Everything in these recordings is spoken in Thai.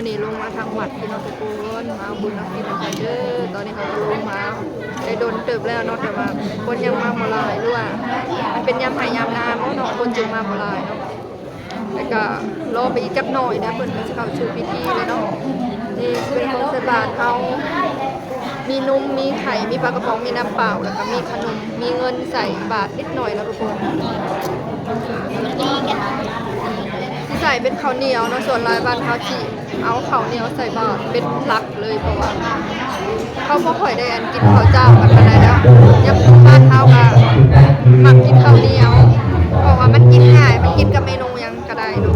อนี้ลงมาทางวัดพี่น้องทุกคนมาบุญนักกินนักเด้อตอนนี้เขาก็ลงมาได้โดนเติบแล้วเนาะแต่ว่าคนยังมาบ่หลายหรือว่ามันเป็นยามหายยามนาเพราะเนาะคนจึงมาบ่หลายเนาะแล้วก็รอไปอีกจักหน่อยนะเพิ่นก็สิเข้าสู่พิธีเลยเนาะนี่เป็นของใส่บาตรเขามีนมมีไข่มีปลากระป๋องมีน้ำเปล่าแล้วก็มีขนมมีเงินใส่บาตรนิดหน่อยแล้วทุกคนที่ใส่เป็นข้าวเหนียวเนาะส่วนลายบ้านเขาจีเอาข้าวเหนียวใส่บาตรเป็นหลักเลยเพราะว่าเขาบ่ค่อยได้อันกินข้าวเจ้ากันปานใดแล้วยังบ้านเขาก็มักกินข้าวเหนียวเพราะว่ามันกินง่ายมันกินกับเมนูยังก็ได้เนาะ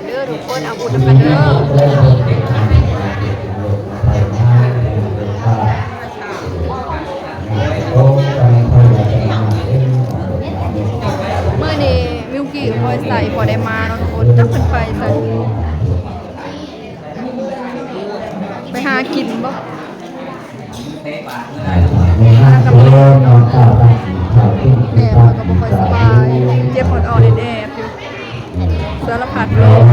เด้อทุกคนเอาบุญกันเด้อเมื่อนี้มิวกี้คอยใส่พอได้มาเนาะทุกคนจักเป็นไฟใส่ไปหากินบ่แม่มันก็บ่ค่อยสบายเจ็บปวดอ่อนแดดอยู่สารพัดโรค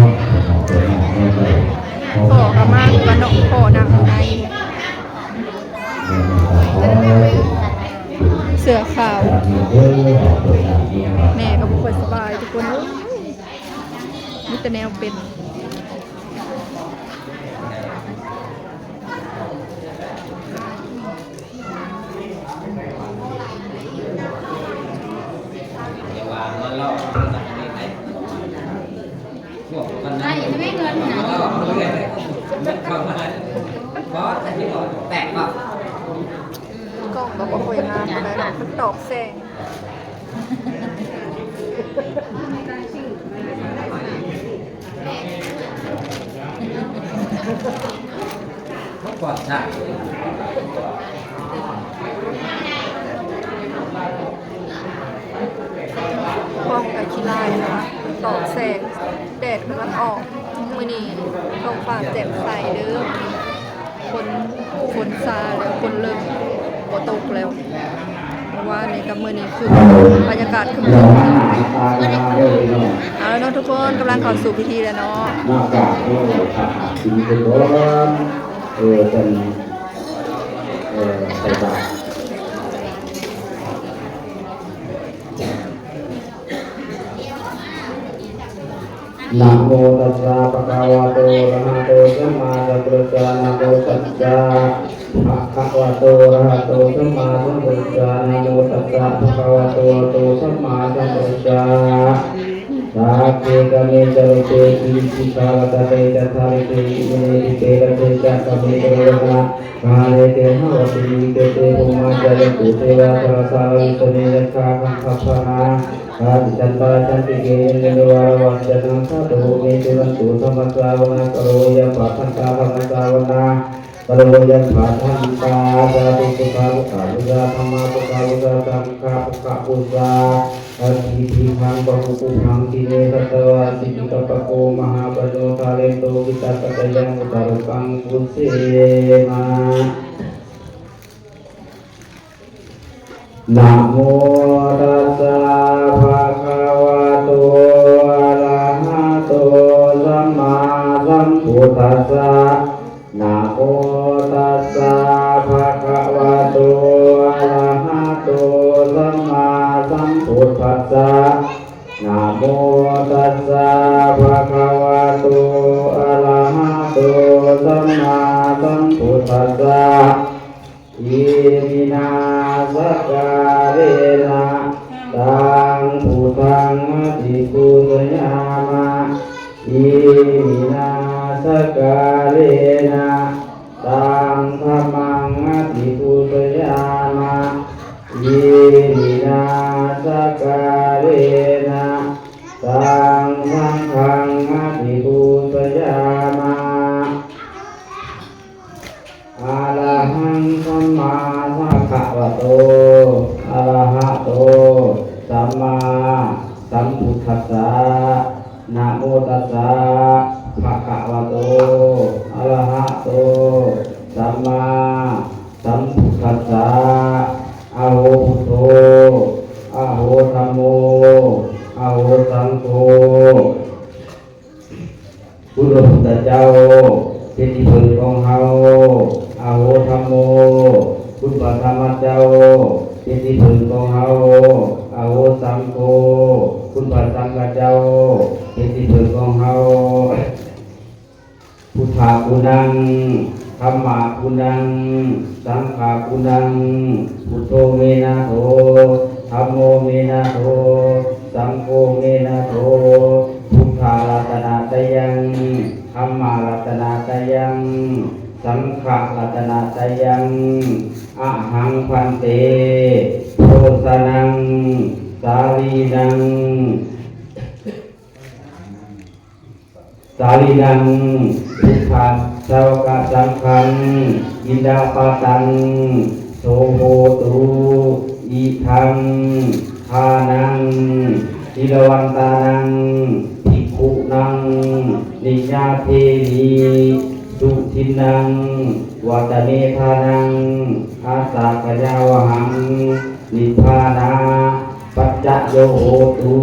พ่อก็มากกว่าน้องพ่อนั่งในเสื้อขาวแม่ก็บ่ค่อยสบายทุกคนมีแต่แนวเป็นไม่เงินนะบอสแต่ที่บอกแตกป่ะกล้องก็บ่ค่อยงามอะไรหรอกมันตอกแสงปลอดใช่กล้องกับขี้ลายนะคะมันตอกแสงแดดกำลังออกมื้อนี้ท้องฟ้าแจ่มใสเด้อฝนซาแล้วฝนเริ่มบ่ตกแล้วเพราะว่าในกับมื้อนี้คือบรรยากาศคือเอาแล้วเนาะทุกคนกำลังเข้าสู่พิธีแล้วเนาะเป็นใส่บาตรนะโมตัสสะภะคะวะโตอะระหะโตสัมมาสัมพุทธัสสะนะโมตัสสะภะคะวะโตอะระหะโตสัมมาสัมพุทธัสสะนะโมตัสสะภะคะวะโตอะระหะโตสัมมาสัมพุทธัสสะสาเกกะเมจโรเตอิสิกาวะตะเตจัตถาริเตอิเมริเตระเตจักขะเมกะโรนะมหาเลเตหะวะติเกเตภูมาจารตุเทวะสรสาริสเนยัคคะคัมภะนาอาติจันตาจันติเกเนโนวารวัจจนังสะโตเมติวันตุธรรมสาวนาโรยะปัฏฐาธรรมสาวนาปรโมยันภาทันตาสาธุสุขาภุขาภุราธรรมาภุขาภุราสังฆาภุขาภุราอาทิทิพังปะหุปุพังทิเนสัตวาสิกิตปะโกมหาปโนทาเรโตวิตาตะยังอุตารุกังพุเสมานะโมตัสสะภะคะวะโตอะระหะโตสัมมาสัมพุทธัสสะนะโมตัสสะภะคะวะโตอะระหะโตสัมมาสัมพุทธัสสะนะโมตัสสะภะคะวะโตอะระหะโตสัมมาสัมพุทธัสสะอิมินาสการเรนะตังพุทธังอภิปุสยามะอิมินาสการเรนะตังธัมมังอภิปุสยามะอิมินาสการเรนะตังสังฆังอภิปุสยามะอะระหังสัมมาสัมพุทธะโตอะระหะโตสัมมาสัมพุทธัสสะนะโมตัสสะภะคะวะโตอะระหะโต คุณพระพุทธเจ้าเป็นที่พึ่งของเฮาอาโหธัมโมคุณพระธรรมเจ้าเป็นที่พึ่งของเฮาอาโหสังโฆคุณพระสังฆเจ้าเป็นที่พึ่งของเฮาพุทธากุณังธัมมากุณังสังฆากุณังพุทโธเมนะโธธัมโมเมนะโธสังโฆเมนะโธพุทธารัตนาตยังธัมมารัตนาตยังสังฆรัตนาตยังอะหังพันเตโพสนังสาลีนังพุทธัสสะกะสังฆังอินดาปาตังโสโหตุอิทังทานังศิลวันตานังภิกขุนังนิยาเทนีสุทินังวัตเนทานังอาสากยาวหังนิพพานาปัจจโยโหตุ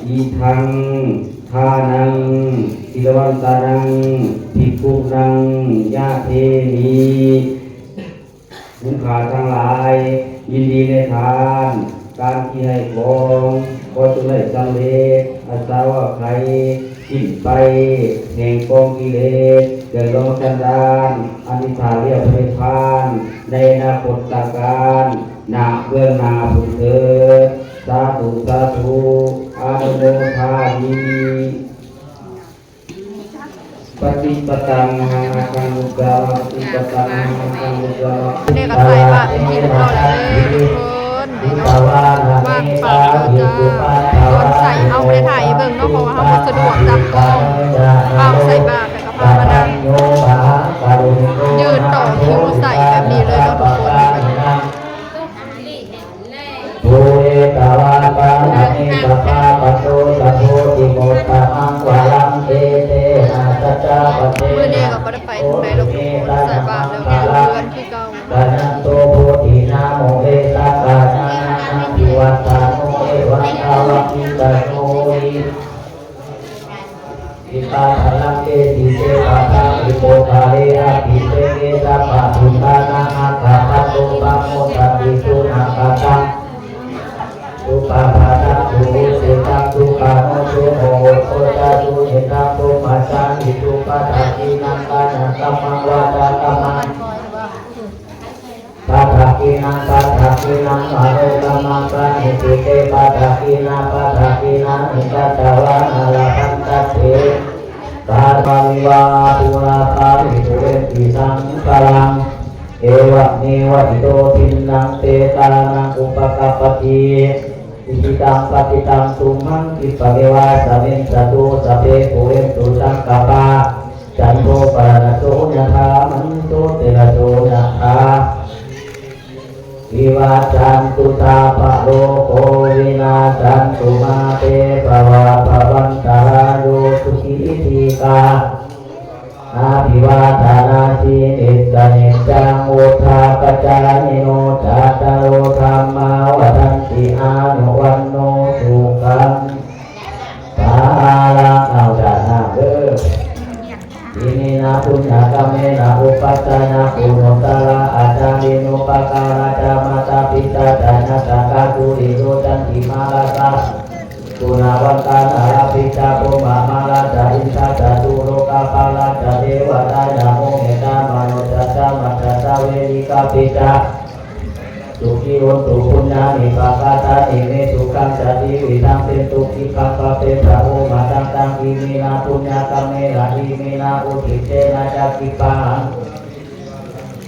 อิทังทานังศิลวันตานังภิกขุนังยาเทนีมุขาทั้งหลายยินดีในทานการที่ให้ของก็จะได้สำเร็จอาสาวะใครสิ้นไปแห่งกองกิเลสเกิดลงสันดานอนิจจาเรียบริพานในอนาคตการนาเบื้องหน้าผุนเถิดสาธุสาธุอานุโมทามิปฏิปตังหังคังมุกาปฏิปตังหังคังมุกา เนี่ยก็ใส่บาตรเป็นที่เรียบร้อยแล้วทุกคนดีเนาะว่างเปล่าแล้วจ้าตอนใส่เอาไปถ่ายเบิ่งเนาะเพราะว่าเขาบ่สะดวกจับกล้องเอาใส่บาตรแต่ก็พามานั่งยืนต่อคิวใส่แบบนี้เลยเนาะทุกคน โอเอตาวาปานาเนปะปาปะโตสะโพติโมตะมังวาลังเตเตนะสัจจปะเท มื้อนี้ก็บ่ได้ไปทางใดหรอกทุกคนใส่บาตรแล้วอยู่เรือนที่เก่า ปะนันโตโพธินาโมเอตากานานาภิวัตตาโนเอวัตตาวะกิตาโนวิอิตาภลังเกติเสปะทาอิโปคาเรอะปิเสเกตะปะทุตานาอาคาตะโตปะโมตะปิสุนาคาตังสุปาภาตะสุเสตังสุปาโนสุโหโสตะสุเอตังสุปัสสังอิสุปะทะกินังกานังกัมมังวาตะกัมมังปะทะกินังมาโรกัมมังปะนิติเตปะทะกินังอิตัตตวะนาลพันตัสเตตาปาวิวาปุราภาวิตุเรติสังกลังเอวะเนวะอิโตทินังเตตานังอุปกัปปติอิจิตังปฏิตังตุมังคิปะเกวะสมิงสตุสะเพโกเอตุสังกปาจันโทปะระโสยะธามันโตเตระโสยะธาวิวัจจันตุตาปะโลโกวินาสันตุมาเตภวะภวันตารายโยสุขีทีกาอาภิวาทานาสีนิสเนจังโอทาปจานิโนจัตตารโอธรรมาวัฏันติอานุวันโนสุขังภาลังเอาดานาเด้ออิมินาปุญญากรรมเมนะอุปัฏฐานะปุโนตระอาจาริโนปการาจามาตาปิตาจานะสักกาตุริโยจันติมาลาตาตุนาวันตานาราปิตาโพมามาลาจาอินทาจาตุโลกาปาลาจาเทวตานาโมเมตามโนจัตตามัตตาเวริกาปิตาสุขีโหตุปุญญานิปะกาตานิเมสุขังจติวิทังเป็นตุกิกังปะเปตะโอมาตังตังอิมินาปุญญากรรมเมนะอิมินาอุทิเตนะจักขิปัง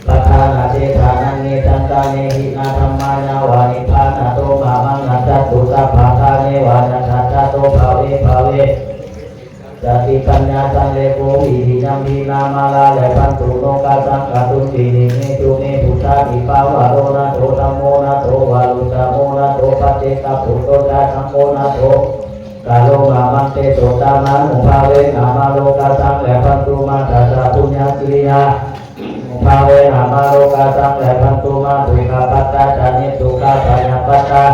ปัฏฐานาเทฐานังเนตันตาเนหินาธัมมายาวานิพานาโตมามังนาจัตตุสัพพะทาเนวานาทัตตะโตภาเวจติปัญญาสังเลโกวิริยัมพีนามาลาเลปันตุโลกาสังกตุตินิเมตุเมพุทธาอิปาวะโรนะโตธัมโมนะโตวาลุตะโมนะโตปัจเจกปุตโตจาธัมโมนะโตกาโลมามันเตโตตานังมุภาเวนามาโลกาสังเลปันตุมาตัสสะปุญญากิริยามุภาเวนามาโลกาสังเลปันตุมาตุกาปัตตาจานิตุกาปัญญาปัตตา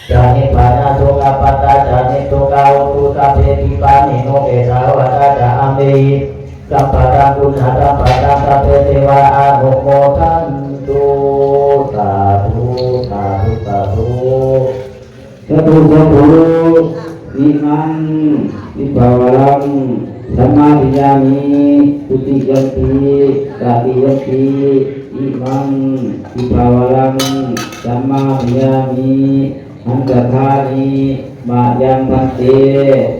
จานิปัญญาโตกาปัตตาจานิตุกาอุตุตะเพติปานิโนเกสาวะตาจา ชาตปัตตาเปเทวาอนุโมทันตุสาธุสาธุสาธุสาธุสาธุอิมังอิภาวรังสัมมาทิยามิตุติยัมปิตาติยัมปิอิมังอิภาวรังสัมมาทิยามิอันตถานิมายังพันเต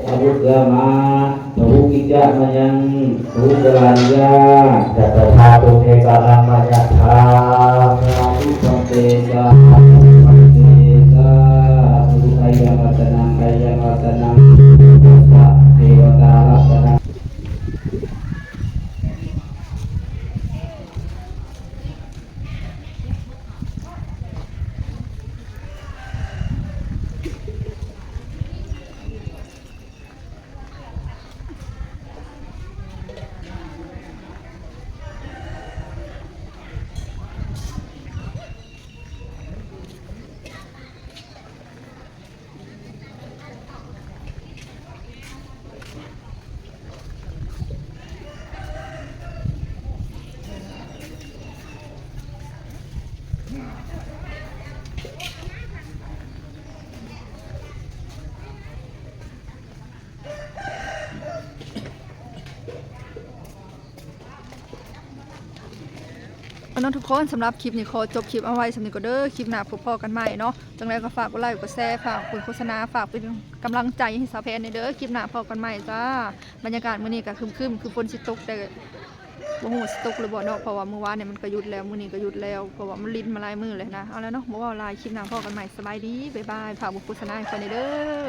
อภุกมาภุกิจามายังภุกลัญญาจัตถาตุเทกาลังมายัตถาสาธุพันเตสาธุพันเตสาธุไอยวัตนังไอยวัตนังเทวตาลัตนังเอาเนาะทุกคนสำหรับคลิปนี้ขอจบคลิปเอาไว้สำหรับก็เด้อคลิปหน้าพบพอกันใหม่เนาะจังไรก็ฝากกดไลค์กดแชร์ฝากกดโฆษณาฝากเป็นกำลังใจให้สาวแพนในเด้อคลิปหน้าพบกันใหม่จ้าบรรยากาศมื้อนี้ก็ครึมๆคือฝนสิตกแต่บ่ฮู้สิตกหรือบ่เนาะเพราะว่ามื้อวานเนี่ยมันก็หยุดแล้วมื้อนี้ก็หยุดแล้วเพราะว่ามันลิ้นมาหลายมื้อเลยนะเอาแล้วเนาะบ่ว่าหลายคลิปหน้าพบกันใหม่สบายดีบ๊ายบายฝากโฆษณาให้คนในเด้อ